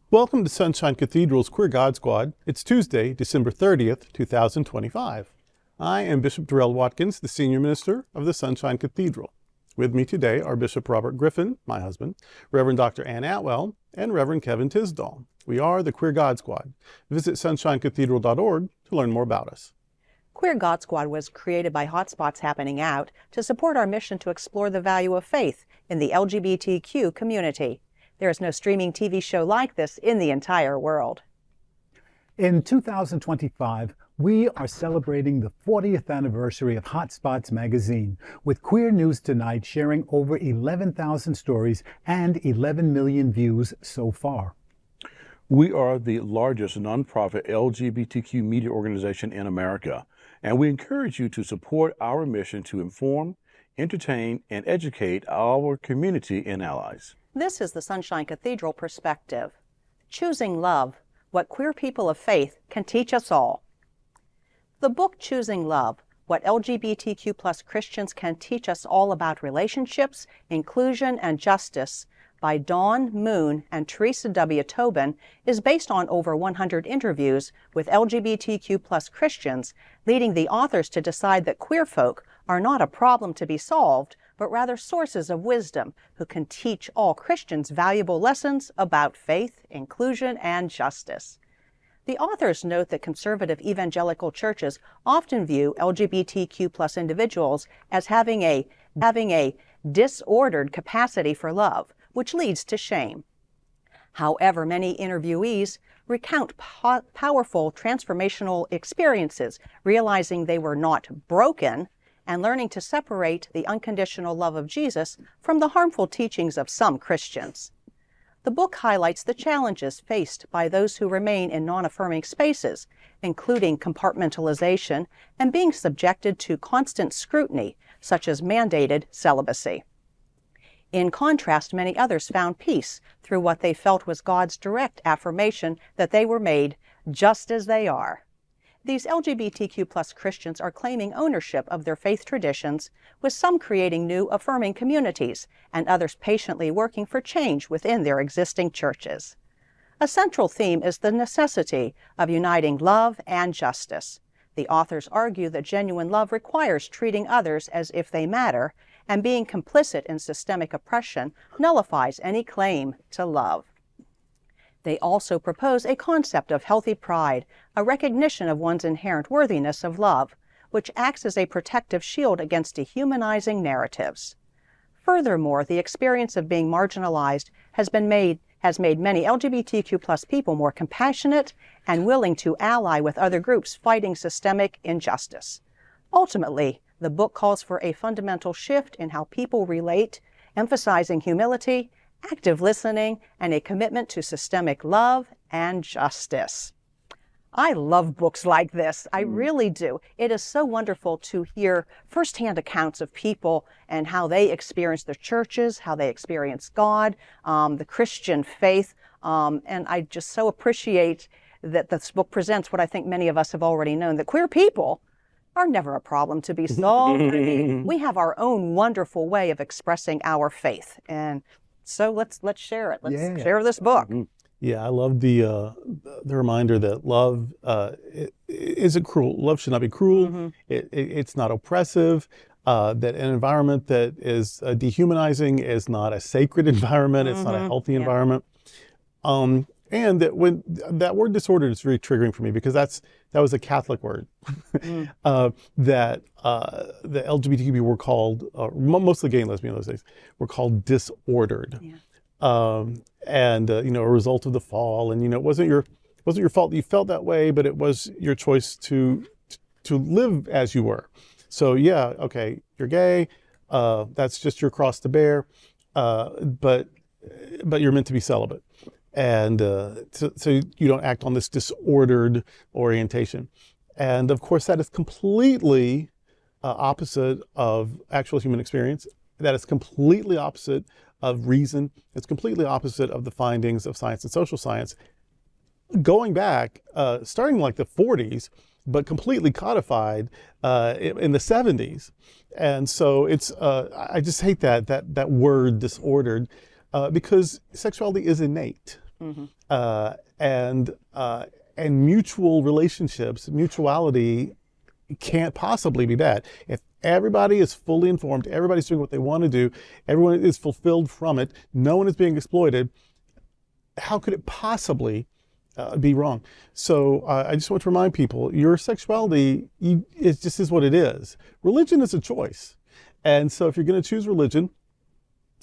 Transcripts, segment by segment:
Welcome to Sunshine Cathedral's Queer God Squad. It's Tuesday, December 30th, 2025. I am Bishop Darrell Watkins, the Senior Minister of the Sunshine Cathedral. With me today are Bishop Robert Griffin, my husband, Reverend Dr. Ann Atwell, and Reverend Kevin Tisdall. We are the Queer God Squad. Visit sunshinecathedral.org to learn more about us. Queer God Squad was created by Hotspots Happening Out to support our mission to explore the value of faith in the LGBTQ community. There is no streaming TV show like this in the entire world. In 2025, we are celebrating the 40th anniversary of Hotspots magazine, with Queer News Tonight sharing over 11,000 stories and 11 million views so far. We are the largest nonprofit LGBTQ media organization in America, and we encourage you to support our mission to inform, entertain, and educate our community and allies. This is the Sunshine Cathedral perspective. Choosing Love, What Queer People of Faith Can Teach Us All. The book Choosing Love, What LGBTQ Christians Can Teach Us All About Relationships, Inclusion, and Justice by Dawne Moon and Theresa W. Tobin is based on over 100 interviews with LGBTQ Christians, leading the authors to decide that queer folk are not a problem to be solved, but rather sources of wisdom who can teach all Christians valuable lessons about faith, inclusion, and justice. The authors note that conservative evangelical churches often view LGBTQ individuals as having a disordered capacity for love, which leads to shame. However, many interviewees recount powerful transformational experiences, realizing they were not broken, and learning to separate the unconditional love of Jesus from the harmful teachings of some Christians. The book highlights the challenges faced by those who remain in non-affirming spaces, including compartmentalization and being subjected to constant scrutiny, such as mandated celibacy. In contrast, many others found peace through what they felt was God's direct affirmation that they were made just as they are. These LGBTQ Christians are claiming ownership of their faith traditions, with some creating new affirming communities and others patiently working for change within their existing churches. A central theme is the necessity of uniting love and justice. The authors argue that genuine love requires treating others as if they matter, and being complicit in systemic oppression nullifies any claim to love. They also propose a concept of healthy pride, a recognition of one's inherent worthiness of love, which acts as a protective shield against dehumanizing narratives. Furthermore, the experience of being marginalized has made many LGBTQ people more compassionate and willing to ally with other groups fighting systemic injustice. Ultimately, the book calls for a fundamental shift in how people relate, emphasizing humility, active listening, and a commitment to systemic love and justice. I love books like this. I really do. It is so wonderful to hear firsthand accounts of people and how they experience their churches, how they experience God, the Christian faith. And I just so appreciate that this book presents what I think many of us have already known, that queer people are never a problem to be solved. I mean, we have our own wonderful way of expressing our faith. And so let's share it. Let's share this book. Yeah, I love the reminder that love isn't cruel. Love should not be cruel. It's not oppressive. That an environment that is dehumanizing is not a sacred environment. It's not a healthy environment. And that when that word disordered is very triggering for me, because that was a Catholic word that the LGBT people were called, mostly gay and lesbian in those days, were called disordered. And a result of the fall. And it wasn't your fault that you felt that way, but it was your choice to live as you were. So yeah, okay, you're gay. That's just your cross to bear. But you're meant to be celibate. And so you don't act on this disordered orientation. And of course, that is completely opposite of actual human experience. That is completely opposite of reason. It's completely opposite of the findings of science and social science. Going back, starting like the 40s, but completely codified in the 70s. And so it's, I just hate that word disordered, because sexuality is innate. And mutual relationships, mutuality can't possibly be bad. If everybody is fully informed, everybody's doing what they want to do, everyone is fulfilled from it, no one is being exploited, how could it possibly be wrong? So I just want to remind people, your sexuality, it just is what it is. Religion is a choice. And so if you're going to choose religion,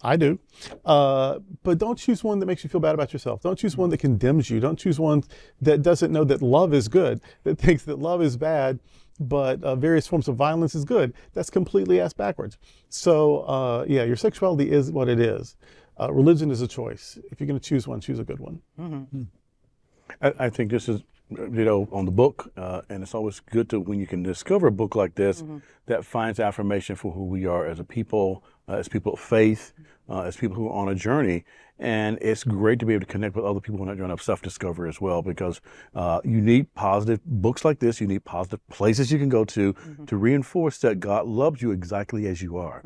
I do, but don't choose one that makes you feel bad about yourself. Don't choose one that condemns you. Don't choose one that doesn't know that love is good, that thinks that love is bad, but various forms of violence is good. That's completely ass backwards. So yeah, your sexuality is what it is. Religion is a choice. If you're going to choose one, choose a good one. Mm-hmm. I think this is, on the book, and it's always good to, when you can discover a book like this, that finds affirmation for who we are as a people, as people of faith, as people who are on a journey. And it's great to be able to connect with other people on that journey of self-discovery as well, because you need positive books like this. You need positive places you can go to reinforce that God loves you exactly as you are,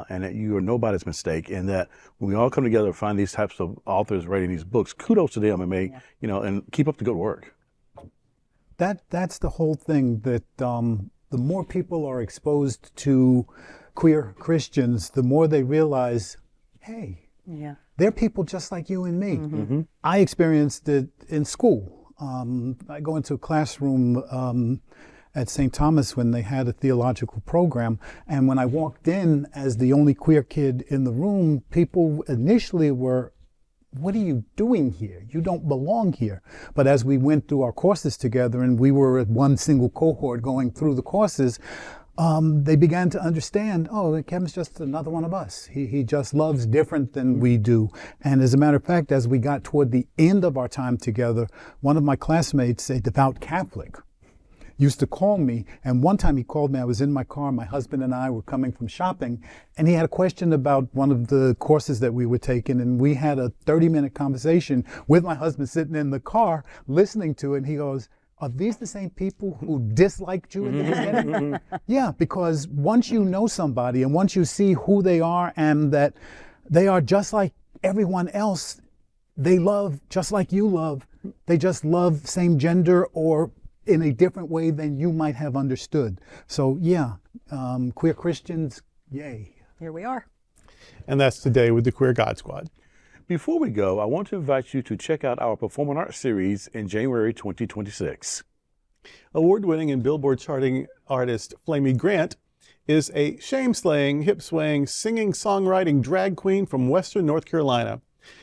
and that you are nobody's mistake. And that when we all come together and find these types of authors writing these books, kudos to them, and and keep up the good work. That's the whole thing, that the more people are exposed to queer Christians, the more they realize, hey, they're people just like you and me. I experienced it in school. I go into a classroom at St. Thomas when they had a theological program, and when I walked in as the only queer kid in the room, people initially were, what are you doing here? You don't belong here. But as we went through our courses together, and we were at one single cohort going through the courses, they began to understand, oh, Kevin's just another one of us. He just loves different than we do. And as a matter of fact, as we got toward the end of our time together, one of my classmates, a devout Catholic, used to call me, and one time he called me, I was in my car, my husband and I were coming from shopping, and he had a question about one of the courses that we were taking, and we had a 30-minute conversation with my husband sitting in the car listening to it, and he goes, are these the same people who disliked you in the beginning? Yeah, because once you know somebody and once you see who they are and that they are just like everyone else, they love just like you love, they just love same gender or in a different way than you might have understood. So yeah, queer Christians, yay. Here we are. And that's today with the Queer God Squad. Before we go, I want to invite you to check out our performing arts series in January 2026. Award-winning and Billboard charting artist Flamey Grant is a shame-slaying, hip-swaying, singing, songwriting drag queen from Western North Carolina.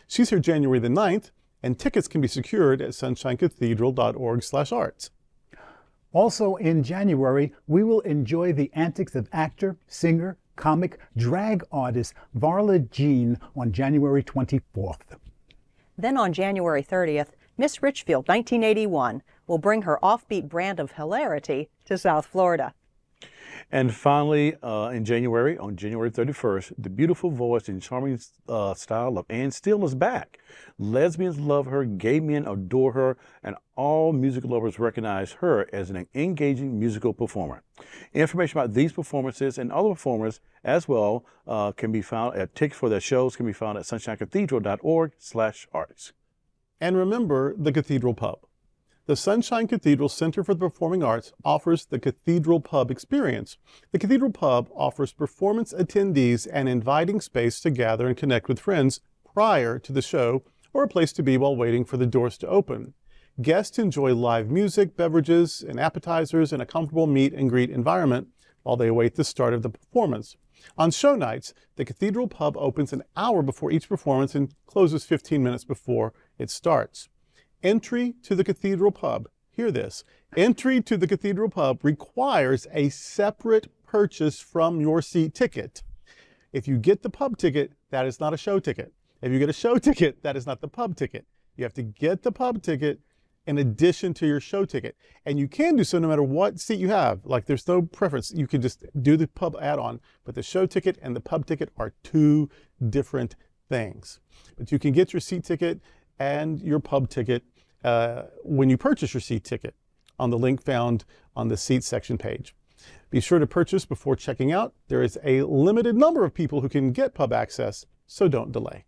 She's here January the 9th, and tickets can be secured at sunshinecathedral.org/arts. Also in January, we will enjoy the antics of actor, singer, comic, drag artist Varla Jean on January 24th. Then on January 30th, Miss Richfield, 1981, will bring her offbeat brand of hilarity to South Florida. And finally, on January 31st, the beautiful voice and charming style of Ann Steele is back. Lesbians love her, gay men adore her, and all music lovers recognize her as an engaging musical performer. Information about these performances and other performers as well can be found at tickets for their shows can be found at sunshinecathedral.org/arts. And remember the Cathedral Pub. The Sunshine Cathedral Center for the Performing Arts offers the Cathedral Pub experience. The Cathedral Pub offers performance attendees an inviting space to gather and connect with friends prior to the show, or a place to be while waiting for the doors to open. Guests enjoy live music, beverages, and appetizers in a comfortable meet and greet environment while they await the start of the performance. On show nights, the Cathedral Pub opens an hour before each performance and closes 15 minutes before it starts. Entry to the Cathedral Pub, hear this, entry to the Cathedral Pub requires a separate purchase from your seat ticket. If you get the pub ticket, that is not a show ticket. If you get a show ticket, that is not the pub ticket. You have to get the pub ticket in addition to your show ticket. And you can do so no matter what seat you have. Like there's no preference. You can just do the pub add-on, but the show ticket and the pub ticket are two different things. But you can get your seat ticket and your pub ticket when you purchase your seat ticket on the link found on the seat section page. Be sure to purchase before checking out. There is a limited number of people who can get pub access, so don't delay.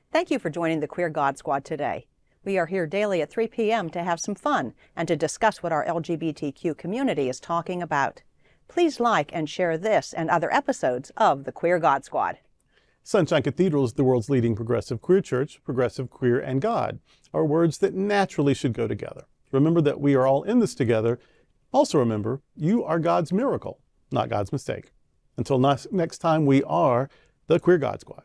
Thank you for joining the Queer God Squad today. We are here daily at 3 p.m. to have some fun and to discuss what our LGBTQ community is talking about. Please like and share this and other episodes of the Queer God Squad. Sunshine Cathedral is the world's leading progressive queer church. Progressive, queer, and God are words that naturally should go together. Remember that we are all in this together. Also remember, you are God's miracle, not God's mistake. Until next time, we are the Queer God Squad.